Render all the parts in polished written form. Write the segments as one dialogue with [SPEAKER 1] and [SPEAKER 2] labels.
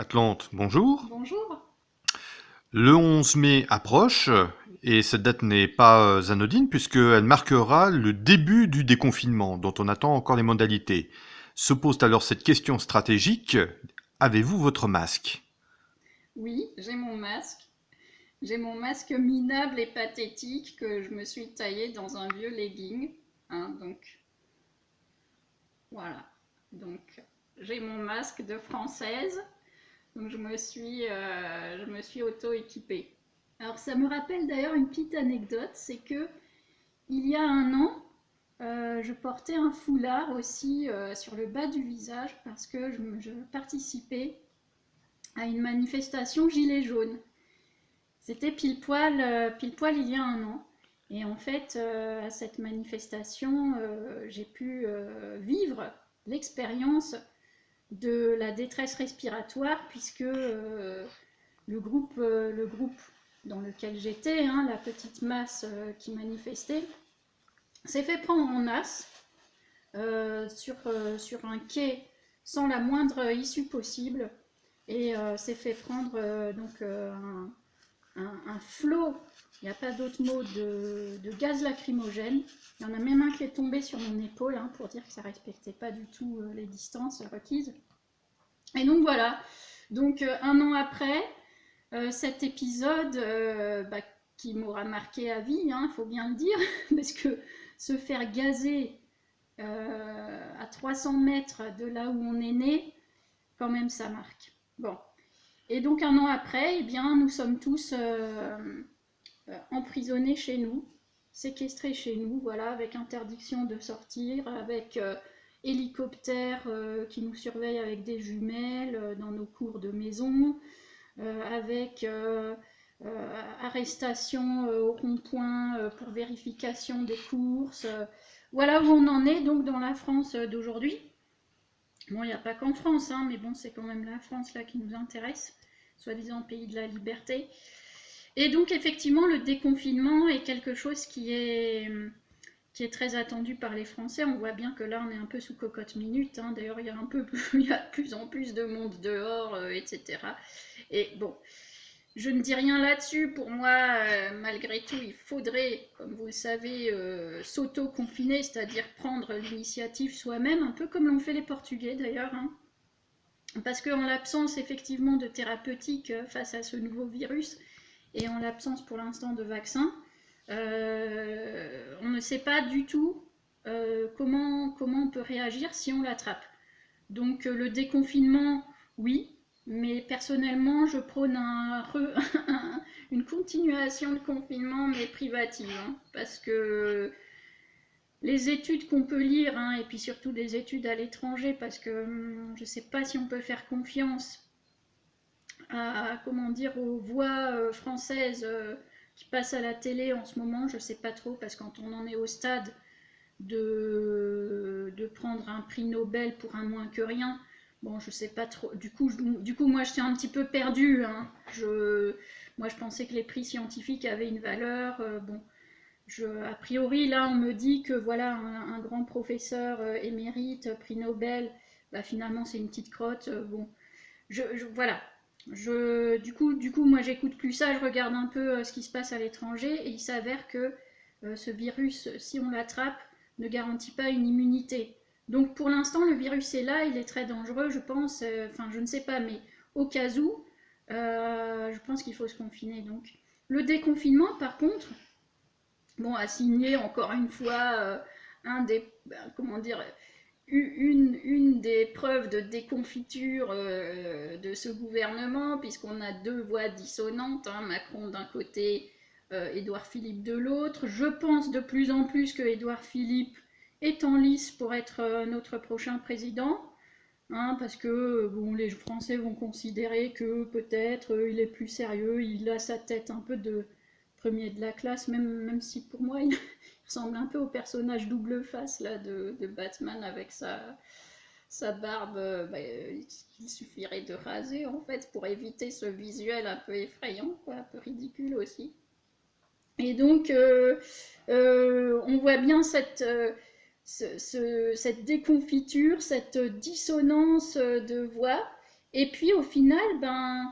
[SPEAKER 1] Atlante, bonjour.
[SPEAKER 2] Bonjour.
[SPEAKER 1] Le 11 mai approche et cette date n'est pas anodine puisqu'elle marquera le début du déconfinement dont on attend encore les modalités. Se pose alors cette question stratégique, avez-vous votre masque?
[SPEAKER 2] Oui, j'ai mon masque. J'ai mon masque minable et pathétique que je me suis taillé dans un vieux legging. Donc voilà. Donc j'ai mon masque de française. Donc je me suis auto-équipée. Alors ça me rappelle d'ailleurs une petite anecdote, c'est que il y a un an, je portais un foulard aussi sur le bas du visage parce que je participais à une manifestation gilet jaune. C'était pile poil il y a un an. Et en fait, à cette manifestation, j'ai pu vivre l'expérience de la détresse respiratoire, puisque le groupe dans lequel j'étais, la petite masse qui manifestait, s'est fait prendre en as sur un quai sans la moindre issue possible et s'est fait prendre un flot, il n'y a pas d'autre mot, de gaz lacrymogène. Il y en a même un qui est tombé sur mon épaule pour dire que ça ne respectait pas du tout les distances requises. Et donc voilà, donc un an après, cet épisode qui m'aura marqué à vie, il faut bien le dire, parce que se faire gazer à 300 mètres de là où on est né, quand même ça marque. Bon, et donc un an après, eh bien, nous sommes tous emprisonnés chez nous, séquestrés chez nous, voilà, avec interdiction de sortir, avec hélicoptères qui nous surveillent avec des jumelles dans nos cours de maison, avec arrestation au rond-point pour vérification des courses. Voilà où on en est donc dans la France d'aujourd'hui. Bon, il n'y a pas qu'en France, mais bon, c'est quand même la France là qui nous intéresse, soi-disant pays de la liberté. Et donc effectivement, le déconfinement est quelque chose qui est très attendu par les Français. On voit bien que là, on est un peu sous cocotte minute. D'ailleurs, il y a de plus en plus de monde dehors, etc. Et bon, je ne dis rien là-dessus. Pour moi, malgré tout, il faudrait, comme vous le savez, s'auto-confiner, c'est-à-dire prendre l'initiative soi-même, un peu comme l'ont fait les Portugais d'ailleurs. Parce qu'en l'absence effectivement de thérapeutique face à ce nouveau virus, et en l'absence pour l'instant de vaccin, on ne sait pas du tout comment on peut réagir si on l'attrape. Donc le déconfinement, oui, mais personnellement, je prône une continuation de confinement, mais privative, parce que les études qu'on peut lire, et puis surtout des études à l'étranger, parce que je ne sais pas si on peut faire confiance comment dire, aux voix françaises qui passent à la télé en ce moment, je ne sais pas trop, parce que quand on en est au stade de prendre un prix Nobel pour un moins que rien, bon, je sais pas trop. Du coup moi, je suis un petit peu perdue. Moi, je pensais que les prix scientifiques avaient une valeur. Bon, a priori, là, on me dit que voilà, un grand professeur émérite, prix Nobel, bah, finalement, c'est une petite crotte. Bon, voilà. Du coup, moi, j'écoute plus ça, je regarde un peu ce qui se passe à l'étranger, et il s'avère que ce virus, si on l'attrape, ne garantit pas une immunité. Donc, pour l'instant, le virus est là, il est très dangereux, je pense. Enfin, je ne sais pas, mais au cas où, je pense qu'il faut se confiner. Donc, le déconfinement, par contre, bon, a signé encore une fois un des, comment dire, une des preuves de déconfiture de ce gouvernement, puisqu'on a deux voix dissonantes, Macron d'un côté, Édouard Philippe de l'autre. Je pense de plus en plus que Édouard Philippe est en lice pour être notre prochain président, parce que bon, les Français vont considérer que peut-être il est plus sérieux, il a sa tête un peu de premier de la classe, même si pour moi il ressemble un peu au personnage double face là, de Batman avec sa barbe. Il suffirait de raser en fait pour éviter ce visuel un peu effrayant, quoi, un peu ridicule aussi. Et donc on voit bien cette déconfiture, cette dissonance de voix. Et puis au final, ben,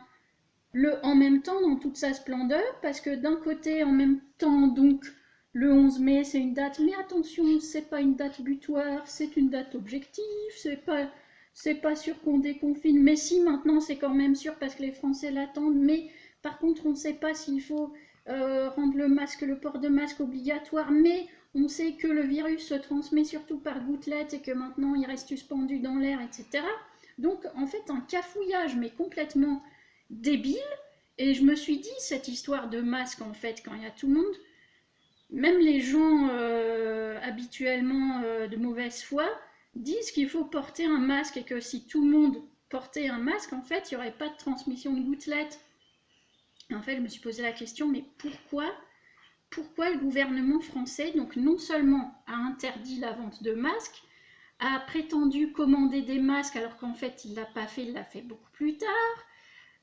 [SPEAKER 2] en même temps, dans toute sa splendeur, parce que d'un côté, en même temps, donc, le 11 mai, c'est une date, mais attention, c'est pas une date butoir, c'est une date objective, c'est pas sûr qu'on déconfine, mais si, maintenant, c'est quand même sûr parce que les Français l'attendent, mais par contre, on ne sait pas s'il faut rendre le port de masque obligatoire, mais on sait que le virus se transmet surtout par gouttelettes et que maintenant, il reste suspendu dans l'air, etc. Donc, en fait, un cafouillage, mais complètement débile. Et je me suis dit, cette histoire de masque, en fait, quand il y a tout le monde, même les gens habituellement de mauvaise foi, disent qu'il faut porter un masque et que si tout le monde portait un masque, en fait, il n'y aurait pas de transmission de gouttelettes. Et en fait, je me suis posé la question, mais pourquoi le gouvernement français, donc non seulement a interdit la vente de masques, a prétendu commander des masques alors qu'en fait il ne l'a pas fait, il l'a fait beaucoup plus tard.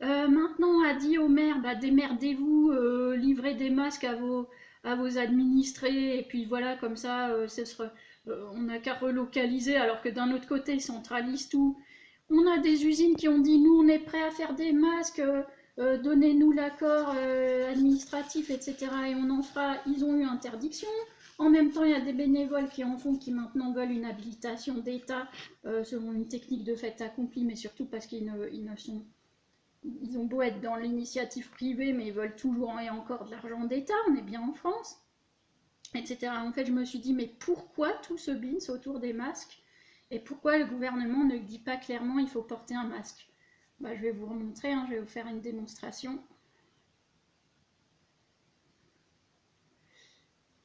[SPEAKER 2] Maintenant, a dit aux maires, bah, démerdez-vous, livrez des masques à vos administrés, et puis voilà, comme ça, on n'a qu'à relocaliser, alors que d'un autre côté, ils centralisent tout. On a des usines qui ont dit, nous, on est prêts à faire des masques, donnez-nous l'accord administratif, etc. Et on en fera. Ils ont eu interdiction. En même temps, il y a des bénévoles qui en font, qui maintenant veulent une habilitation d'État selon une technique de fait accompli, mais surtout parce qu'ils ne sont ils ont beau être dans l'initiative privée, mais ils veulent toujours et encore de l'argent d'État, on est bien en France, etc. En fait, je me suis dit, mais pourquoi tout ce bins autour des masques? Et pourquoi le gouvernement ne dit pas clairement il faut porter un masque? Bah, je vais vous remontrer, hein, je vais vous faire une démonstration.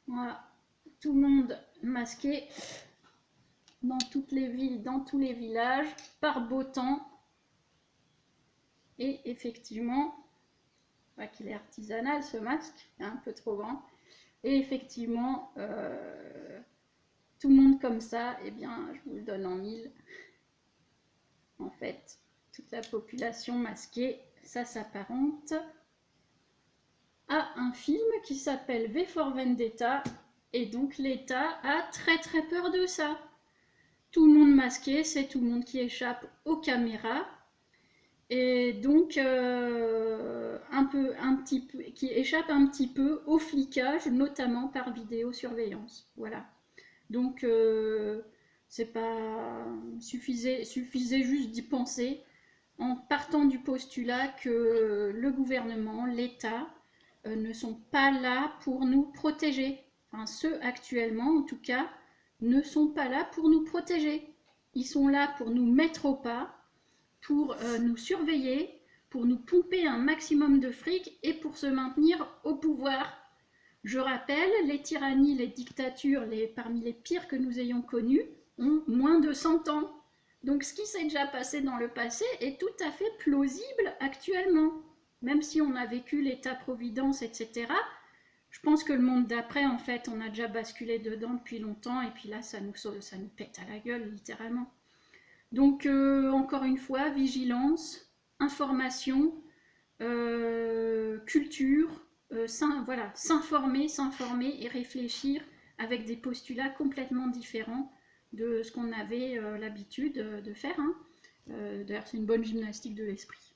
[SPEAKER 2] Voilà, tout le monde masqué dans toutes les villes, dans tous les villages, par beau temps. Et effectivement, qu'il est artisanal ce masque, un peu trop grand. Et effectivement, tout le monde comme ça, eh bien, je vous le donne en mille. En fait, toute la population masquée, ça s'apparente à un film qui s'appelle V for Vendetta. Et donc l'État a très très peur de ça. Tout le monde masqué, c'est tout le monde qui échappe aux caméras. Et donc qui échappe un petit peu au flicage, notamment par vidéosurveillance. Voilà. Donc c'est pas suffisait juste d'y penser en partant du postulat que le gouvernement, l'État ne sont pas là pour nous protéger. Enfin, ceux actuellement, en tout cas, ne sont pas là pour nous protéger. Ils sont là pour nous mettre au pas, pour nous surveiller, pour nous pomper un maximum de fric et pour se maintenir au pouvoir. Je rappelle, les tyrannies, les dictatures, parmi les pires que nous ayons connues, ont moins de 100 ans. Donc ce qui s'est déjà passé dans le passé est tout à fait plausible actuellement. Même si on a vécu l'État-providence, etc., je pense que le monde d'après, en fait, on a déjà basculé dedans depuis longtemps, et puis là, ça nous pète à la gueule, littéralement. Donc, encore une fois, vigilance, information, culture, voilà, s'informer et réfléchir avec des postulats complètement différents de ce qu'on avait l'habitude de faire. Hein. D'ailleurs, c'est une bonne gymnastique de l'esprit.